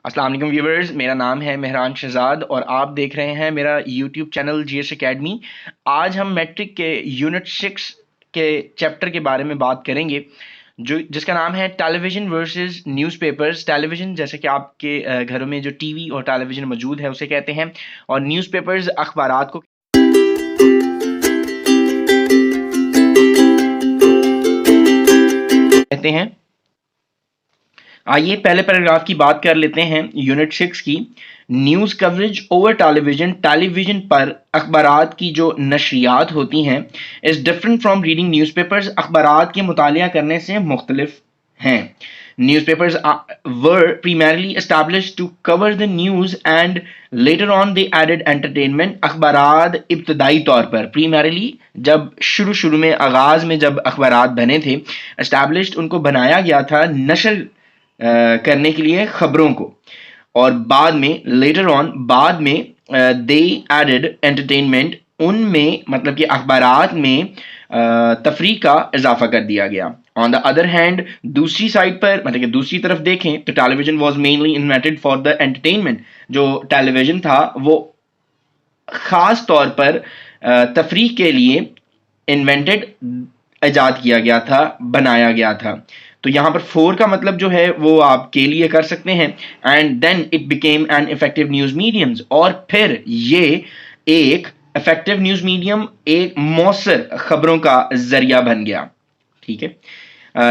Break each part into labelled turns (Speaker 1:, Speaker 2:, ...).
Speaker 1: السلام علیکم ویورز، میرا نام ہے مہران شہزاد اور آپ دیکھ رہے ہیں میرا یوٹیوب چینل جی ایس اکیڈمی۔ آج ہم میٹرک کے یونٹ 6 کے چیپٹر کے بارے میں بات کریں گے جس کا نام ہے ٹیلی ویژن ورسز نیوز پیپرز۔ ٹیلی ویژن جیسے کہ آپ کے گھروں میں جو ٹی وی اور ٹیلی ویژن موجود ہے اسے کہتے ہیں، اور نیوز پیپرز اخبارات کو کہتے ہیں۔ آئیے پہلے پیراگراف کی بات کر لیتے ہیں یونٹ 6 کی۔ نیوز کوریج اوور ٹیلی ویژن پر اخبارات کی جو نشریات ہوتی ہیں is different from reading news papers, اخبارات کے مطالعہ کرنے سے مختلف ہیں۔ News papers were primarily established to cover the news and later on they added entertainment۔ اخبارات ابتدائی طور پر primarily جب شروع میں آغاز میں جب اخبارات بنے تھے، established ان کو بنایا گیا تھا نشر کرنے کے لیے خبروں کو، اور بعد میں لیٹر آن بعد میں they added entertainment، ان میں مطلب کہ اخبارات میں تفریح کا اضافہ کر دیا گیا۔ آن دا ادر ہینڈ دوسری سائڈ پر مطلب کہ دوسری طرف دیکھیں تو television was mainly invented for the entertainment. جو ٹیلی ویژن تھا وہ خاص طور پر تفریح کے لیے انوینٹڈ ایجاد کیا گیا تھا، بنایا گیا تھا۔ تو یہاں پر فور کا مطلب جو ہے وہ آپ کے لیے کر سکتے ہیں، and then it became an effective news mediums, اور پھر یہ ایک افیکٹو نیوز میڈیم، ایک مؤثر خبروں کا ذریعہ بن گیا۔ ٹھیک ہے،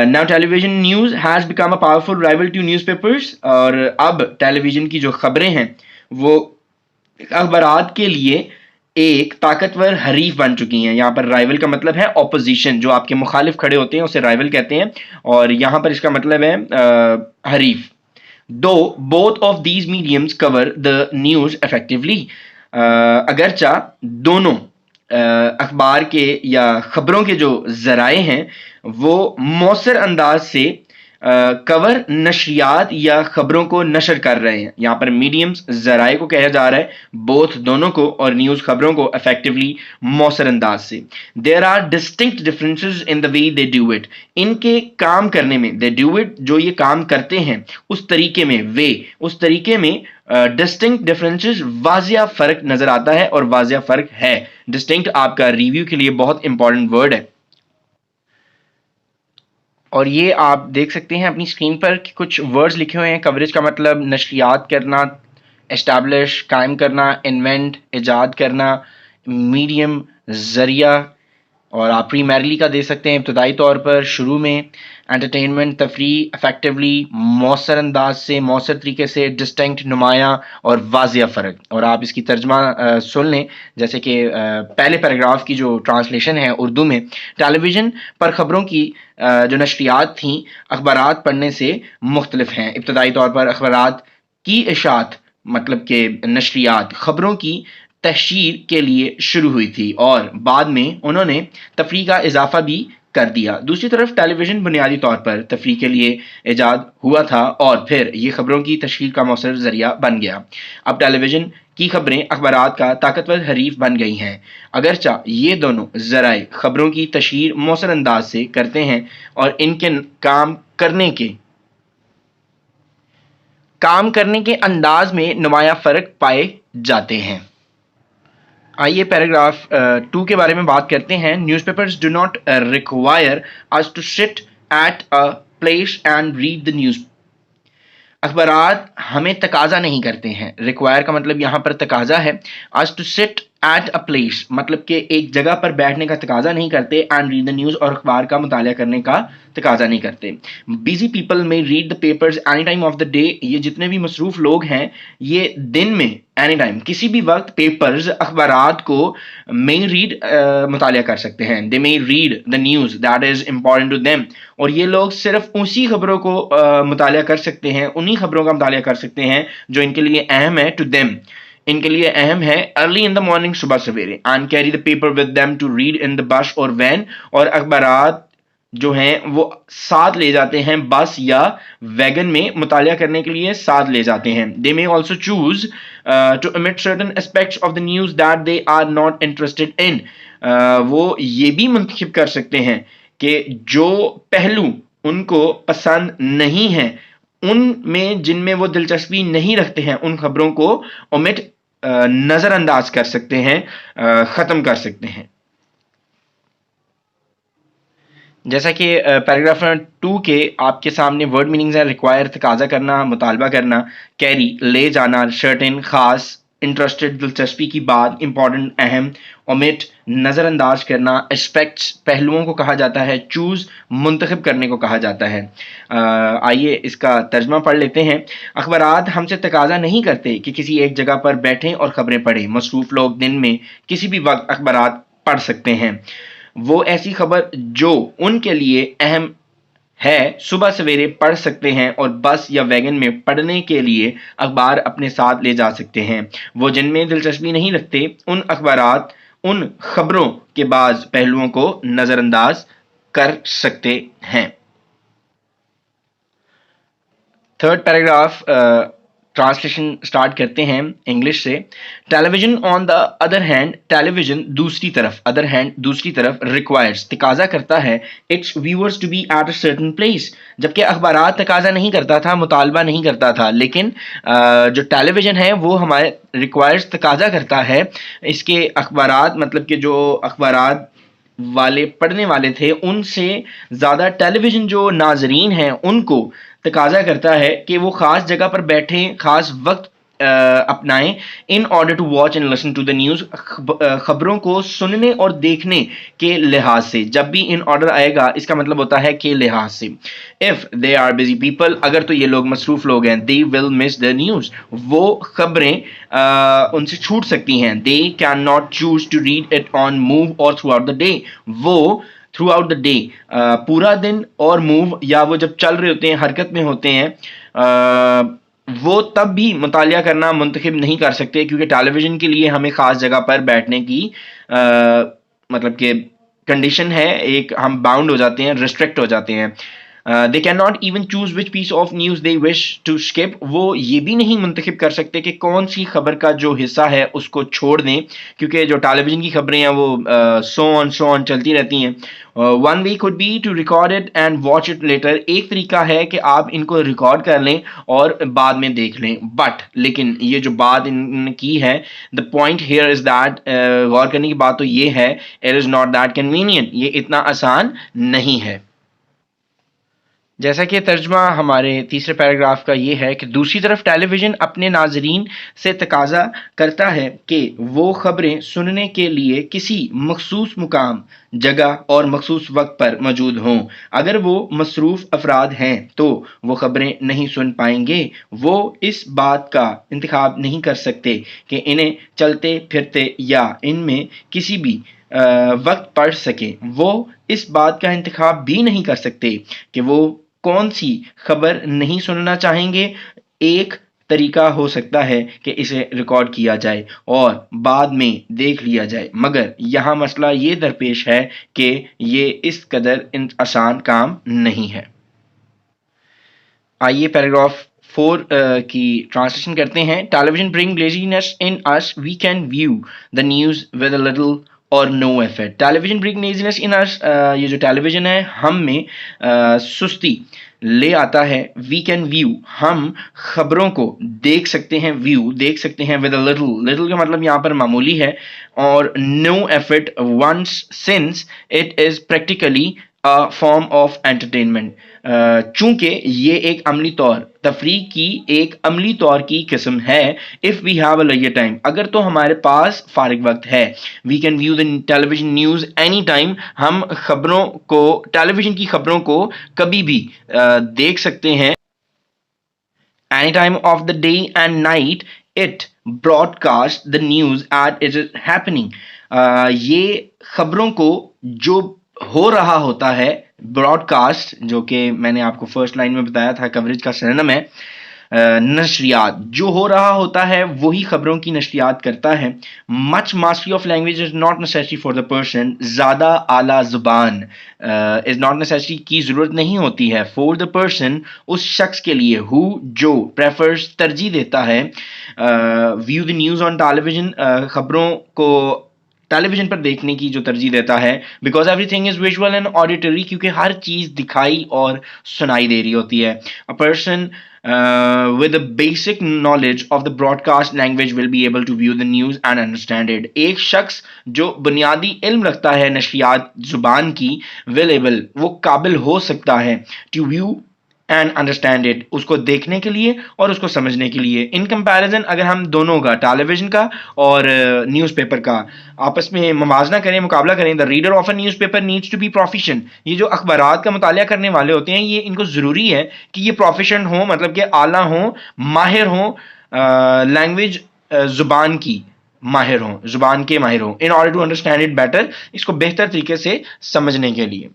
Speaker 1: now television news has become a powerful rival to newspapers، اور اب ٹیلی ویژن کی جو خبریں ہیں وہ اخبارات کے لیے ایک طاقتور حریف بن چکی ہیں۔ یہاں پر رائول کا مطلب ہے اپوزیشن، جو آپ کے مخالف کھڑے ہوتے ہیں اسے رائول کہتے ہیں، اور یہاں پر اس کا مطلب ہے حریف۔ Though both of these mediums cover the news effectively، اگرچہ دونوں اخبار کے یا خبروں کے جو ذرائع ہیں وہ مؤثر انداز سے کور نشریات یا خبروں کو نشر کر رہے ہیں۔ یہاں پر میڈیمز ذرائع کو کہا جا رہا ہے، بوتھ دونوں کو، اور نیوز خبروں کو افیکٹولی مؤثر انداز سے۔ There are distinct differences in the way they do it, ان کے کام کرنے میں، دے ڈو اٹ جو یہ کام کرتے ہیں اس طریقے میں، وے اس طریقے میں ڈسٹنکٹ ڈفرینسز واضح فرق نظر آتا ہے، اور واضح فرق ہے۔ ڈسٹنکٹ آپ کا ریویو کے لیے بہت امپورٹنٹ ورڈ ہے، اور یہ آپ دیکھ سکتے ہیں اپنی اسکرین پر کہ کچھ ورڈز لکھے ہوئے ہیں۔ کوریج کا مطلب نشریات کرنا، اسٹیبلش قائم کرنا، انوینٹ ایجاد کرنا، میڈیم ذریعہ، اور آپ پریمیرلی کا دے سکتے ہیں ابتدائی طور پر، شروع میں، انٹرٹینمنٹ تفریح، افیکٹولی مؤثر انداز سے، مؤثر طریقے سے، ڈسٹنکٹ نمایاں، اور واضح فرق۔ اور آپ اس کی ترجمہ سن لیں، جیسے کہ پہلے پیراگراف کی جو ٹرانسلیشن ہے اردو میں، ٹیلی ویژن پر خبروں کی جو نشریات تھیں اخبارات پڑھنے سے مختلف ہیں۔ ابتدائی طور پر اخبارات کی اشاعت مطلب کہ نشریات خبروں کی تشہیر کے لیے شروع ہوئی تھی، اور بعد میں انہوں نے تفریح کا اضافہ بھی کر دیا۔ دوسری طرف ٹیلی ویژن بنیادی طور پر تفریح کے لیے ایجاد ہوا تھا، اور پھر یہ خبروں کی تشہیر کا مؤثر ذریعہ بن گیا۔ اب ٹیلی ویژن کی خبریں اخبارات کا طاقتور حریف بن گئی ہیں، اگرچہ یہ دونوں ذرائع خبروں کی تشہیر مؤثر انداز سے کرتے ہیں، اور ان کے کام کرنے کے انداز میں نمایاں فرق پائے جاتے ہیں۔ آئیے پیراگراف 2 کے بارے میں بات کرتے ہیں۔ News papers do not require us to sit at a place and read the news۔ اخبارات ہمیں تقاضا نہیں کرتے ہیں، ریکوائر کا مطلب یہاں پر تقاضا ہے، us to sit at a place مطلب کہ ایک جگہ پر بیٹھنے کا تقاضا نہیں کرتے، and read the news اور اخبار کا مطالعہ کرنے کا تقاضا نہیں کرتے۔ busy people may read the papers any time of the day، یہ جتنے بھی مصروف لوگ ہیں یہ دن میں اینی ٹائم کسی بھی وقت پیپرز اخبارات کو may read مطالعہ کر سکتے ہیں۔ they may read the news that is important to them، اور یہ لوگ صرف اسی خبروں کو مطالعہ کر سکتے ہیں، انہی خبروں کا مطالعہ کر سکتے ہیں جو ان کے لیے اہم ہے، to them ان کے لیے اہم ہے، early in the morning صبح سویرے، and carry the paper with them to read in the bus or van، اور اخبارات جو ہیں وہ ساتھ لے جاتے ہیں بس یا ویگن میں، مطالعہ کرنے کے لیے ساتھ لے جاتے ہیں۔ they may also choose to omit certain aspects of the news that they are not interested in، وہ یہ بھی منتخب کر سکتے ہیں کہ جو پہلو ان کو پسند نہیں ہیں ان میں جن میں وہ دلچسپی نہیں رکھتے ہیں ان خبروں کو اومٹ نظر انداز کر سکتے ہیں، ختم کر سکتے ہیں۔ جیسا کہ پیراگراف 2 کے آپ کے سامنے ورڈ میننگز ہیں: ریکوائر تقاضا کرنا، مطالبہ کرنا، کیری لے جانا، شرٹن خاص، انٹرسٹڈ دلچسپی کی بات، امپورٹنٹ اہم، اومٹ نظر انداز کرنا، اسپیکٹس پہلوؤں کو کہا جاتا ہے، چوز منتخب کرنے کو کہا جاتا ہے۔ آئیے اس کا ترجمہ پڑھ لیتے ہیں۔ اخبارات ہم سے تقاضا نہیں کرتے کہ کسی ایک جگہ پر بیٹھیں اور خبریں پڑھیں۔ مصروف لوگ دن میں کسی بھی وقت اخبارات پڑھ سکتے ہیں۔ وہ ایسی خبر جو ان کے لیے اہم ہے صبح سویرے پڑھ سکتے ہیں اور بس یا ویگن میں پڑھنے کے لیے اخبار اپنے ساتھ لے جا سکتے ہیں۔ وہ جن میں دلچسپی نہیں رکھتے ان خبروں کے بعض پہلوؤں کو نظر انداز کر سکتے ہیں۔ تھرڈ پیراگراف ٹرانسلیشن سٹارٹ کرتے ہیں انگلش سے۔ Television on the other hand, television دوسری طرف، ادر ہینڈ دوسری طرف، ریکوائرز تقاضا کرتا ہے، its viewers to be at a certain place, جبکہ اخبارات تقاضا نہیں کرتا تھا، مطالبہ نہیں کرتا تھا، لیکن جو ٹیلی ویژن ہے وہ ہمارے ریکوائرز تقاضا کرتا ہے۔ اس کے اخبارات مطلب کہ جو اخبارات والے پڑھنے والے تھے ان سے زیادہ ٹیلی ویژن جو ناظرین ہیں ان کو تقاضا کرتا ہے کہ وہ خاص جگہ پر بیٹھیں، خاص وقت اپنائیں، in order to watch and listen to the news, خبروں کو سننے اور دیکھنے کے لحاظ سے۔ جب بھی ان آرڈر آئے گا اس کا مطلب ہوتا ہے کہ لحاظ سے۔ If they are busy people, اگر تو یہ لوگ مصروف لوگ ہیں، دے ول مس دا نیوز، وہ خبریں ان سے چھوٹ سکتی ہیں۔ They can not choose to read it on move or throughout the day, وہ تھرو آؤٹ دا ڈے پورا دن اور موو یا وہ جب چل رہے ہوتے ہیں، حرکت میں ہوتے ہیں، وہ تب بھی مطالعہ کرنا منتخب نہیں کر سکتے، کیونکہ ٹیلی ویژن کے لیے ہمیں خاص جگہ پر بیٹھنے کی مطلب کہ کنڈیشن ہے، ایک ہم باؤنڈ ہو جاتے ہیں، ریسٹرکٹ ہو جاتے ہیں۔ They can not even choose which piece of news they wish to skip, وہ یہ بھی نہیں منتخب کر سکتے کہ کون سی خبر کا جو حصہ ہے اس کو چھوڑ دیں، کیونکہ جو ٹیلی ویژن کی خبریں ہیں وہ سو آن چلتی رہتی ہیں۔ One way could be to record it and watch it later، ایک طریقہ ہے کہ آپ ان کو ریکارڈ کر لیں اور بعد میں دیکھ لیں، بٹ لیکن یہ جو بات انہوں نے کی ہے، the point here is that غور کرنے کی بات تو یہ ہے، it is not that convenient، یہ اتنا آسان نہیں ہے۔ جیسا کہ ترجمہ ہمارے تیسرے پیراگراف کا یہ ہے کہ دوسری طرف ٹیلی ویژن اپنے ناظرین سے تقاضا کرتا ہے کہ وہ خبریں سننے کے لیے کسی مخصوص مقام، جگہ اور مخصوص وقت پر موجود ہوں۔ اگر وہ مصروف افراد ہیں تو وہ خبریں نہیں سن پائیں گے۔ وہ اس بات کا انتخاب نہیں کر سکتے کہ انہیں چلتے پھرتے یا ان میں کسی بھی وقت پڑھ سکیں۔ وہ اس بات کا انتخاب بھی نہیں کر سکتے کہ وہ کون سی خبر نہیں سننا چاہیں گے۔ ایک طریقہ ہو سکتا ہے کہ اسے ریکارڈ کیا جائے اور بعد میں دیکھ لیا جائے، مگر یہاں مسئلہ یہ درپیش ہے کہ یہ اس قدر آسان کام نہیں ہے۔ آئیے پیراگراف 4 کی ٹرانسلیشن کرتے ہیں۔ Television bring laziness in us، we can view the news with a little اور no effort۔ Tele vision bring laziness in us، یہ جو ٹیلی ویژن ہے ہم میں سستی لے آتا ہے۔ وی کین ویو، ہم خبروں کو دیکھ سکتے ہیں، ویو دیکھ سکتے ہیں، ود اے لٹل کا مطلب یہاں پر معمولی ہے، اور no effort once since it is practically form of entertainment, چونکہ یہ ایک عملی طور تفریح کی ایک عملی طور کی قسم ہے۔ If we have a leisure time, اگر تو ہمارے پاس فارغ وقت ہے، we can view the television news any time, ہم خبروں کو، ٹیلی ویژن کی خبروں کو کبھی بھی دیکھ سکتے ہیں۔ Any time of the day and night, it broadcast the news at it is happening, یہ خبروں کو جو ہو رہا ہوتا ہے، براڈ کاسٹ جو کہ میں نے آپ کو فرسٹ لائن میں بتایا تھا کوریج کا سنونیم ہے، نشریات، جو ہو رہا ہوتا ہے وہی خبروں کی نشریات کرتا ہے۔ Much mastery of language is not necessary for the person, زیادہ اعلیٰ زبان از ناٹ نیسیسری کی ضرورت نہیں ہوتی ہے، فور دا پرسن اس شخص کے لیے، ہو جو پریفرز ترجیح دیتا ہے، view the news on television, خبروں کو ٹیلی ویژن پر دیکھنے کی جو ترجیح دیتا ہے، because every thing is visual and auditory, کیونکہ ہر چیز دکھائی اور سنائی دے رہی ہوتی ہے۔ A person with a basic knowledge of the broadcast language will be able to view the news and understand it. ایک شخص جو بنیادی علم رکھتا ہے نشریات زبان کی وہ قابل ہو سکتا ہے to view and understand it, اس کو دیکھنے کے لیے اور اس کو سمجھنے کے لیے. ان کمپیریزن اگر ہم دونوں کا ٹیلی ویژن کا اور نیوز پیپر کا آپس میں موازنہ کریں، مقابلہ کریں، the reader of a newspaper needs to be proficient. یہ جو اخبارات کا مطالعہ کرنے والے ہوتے ہیں، یہ ان کو ضروری ہے کہ یہ پروفیشنٹ ہوں، مطلب کہ اعلیٰ ہوں، ماہر ہوں، لینگویج زبان کی ماہر ہوں، زبان کے ماہر ہوں، in order to understand it better, اس کو بہتر طریقے سے سمجھنے کے لیے.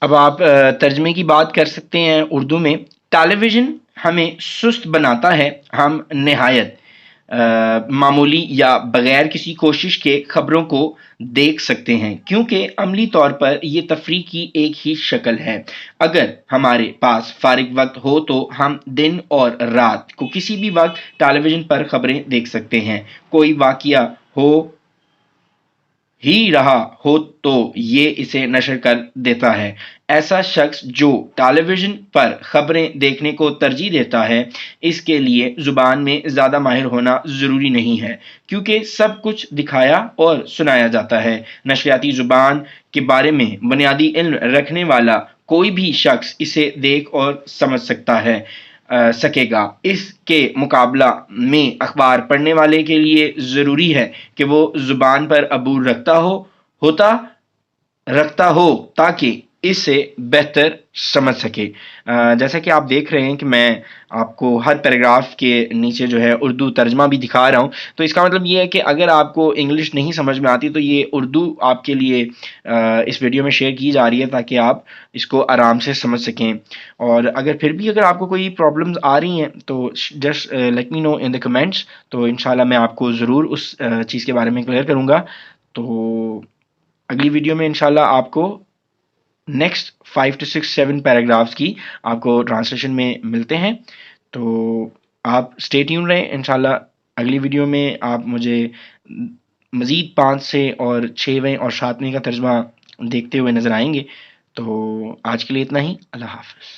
Speaker 1: اب آپ ترجمے کی بات کر سکتے ہیں اردو میں. ٹیلی ویژن ہمیں سست بناتا ہے، ہم نہایت معمولی یا بغیر کسی کوشش کے خبروں کو دیکھ سکتے ہیں، کیونکہ عملی طور پر یہ تفریح کی ایک ہی شکل ہے. اگر ہمارے پاس فارغ وقت ہو تو ہم دن اور رات کو کسی بھی وقت ٹیلی ویژن پر خبریں دیکھ سکتے ہیں. کوئی واقعہ ہو ہی رہا ہو تو یہ اسے نشر کر دیتا ہے. ایسا شخص جو ٹیلی ویژن پر خبریں دیکھنے کو ترجیح دیتا ہے، اس کے لیے زبان میں زیادہ ماہر ہونا ضروری نہیں ہے، کیونکہ سب کچھ دکھایا اور سنایا جاتا ہے. نشریاتی زبان کے بارے میں بنیادی علم رکھنے والا کوئی بھی شخص اسے دیکھ اور سمجھ سکے گا. اس کے مقابلہ میں اخبار پڑھنے والے کے لیے ضروری ہے کہ وہ زبان پر عبور رکھتا ہو تاکہ اس سے بہتر سمجھ سکے. جیسا کہ آپ دیکھ رہے ہیں کہ میں آپ کو ہر پیراگراف کے نیچے جو ہے اردو ترجمہ بھی دکھا رہا ہوں. تو اس کا مطلب یہ ہے کہ اگر آپ کو انگلش نہیں سمجھ میں آتی تو یہ اردو آپ کے لیے اس ویڈیو میں شیئر کی جا رہی ہے تاکہ آپ اس کو آرام سے سمجھ سکیں. اور اگر آپ کو کوئی پرابلمز آ رہی ہیں تو جسٹ لیٹ می نو ان دا کمنٹس. تو انشاءاللہ میں آپ کو ضرور اس چیز کے بارے میں کلیئر کروں گا. تو اگلی ویڈیو میں انشاءاللہ آپ کو نیکسٹ 5 to 6 7 پیراگرافس کی آپ کو ٹرانسلیشن میں ملتے ہیں. تو آپ اسٹے ٹیون رہیں. انشاءاللہ اگلی ویڈیو میں آپ مجھے مزید 5 سے اور 6ویں اور 7ویں کا ترجمہ دیکھتے ہوئے نظر آئیں گے. تو آج کے لیے اتنا ہی. اللہ حافظ.